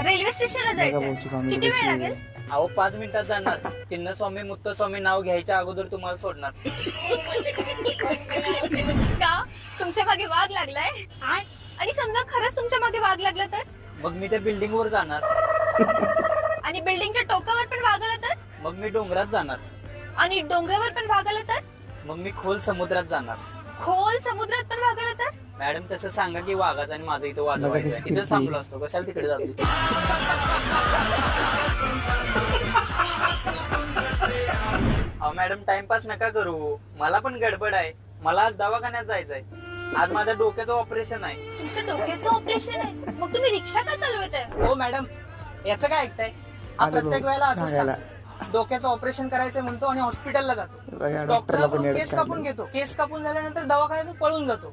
Railway स्टेशनला जायचंय. किती वेळ लागेल? अहो 5 मिनिटात जाणार. चिन्नस्वामी मुत्तस्वामी नाव घ्यायच्या अगोदर तुम्हाला सोडणार. का तुमच्या मागे वाघ लागलाय? आणि समजा खरंच तुमच्या मागे वाघ लागला तर? मग मी त्या बिल्डिंग वर जाणार. आणि बिल्डिंगच्या टोकावर पण वाघ आला तर? मग मी डोंगरात जाणार. आणि डोंगरावर पण वाघ आला तर? मग मी खोल समुद्रात जाणार. खोल समुद्रात पण वाघ आला तर? मॅडम तसं सांगा की वाघाचं आणि माझं इथं वाजवायचं. इथंच थांबलो असतो, कशाला तिकडे जातो. अहो मॅडम टाइमपास नका करू, मला पण गडबड आहे. मला आज दवाखान्यात जायचंय. आज माझ्या डोक्याचं ऑपरेशन आहे. तुमचं डोक्याचं ऑपरेशन आहे? मग तुम्ही रिक्षा का चालवताय? हो मॅडम, याचं काय ऐकताय? हा प्रत्येक वेळेला असंच सांगतो. डोक्याचं ऑपरेशन करायचं म्हणतो आणि हॉस्पिटलला जातो. डॉक्टरकडून केस कापून घेतो. केस कापून झाल्यानंतर दवाखान्यातून पळून जातो.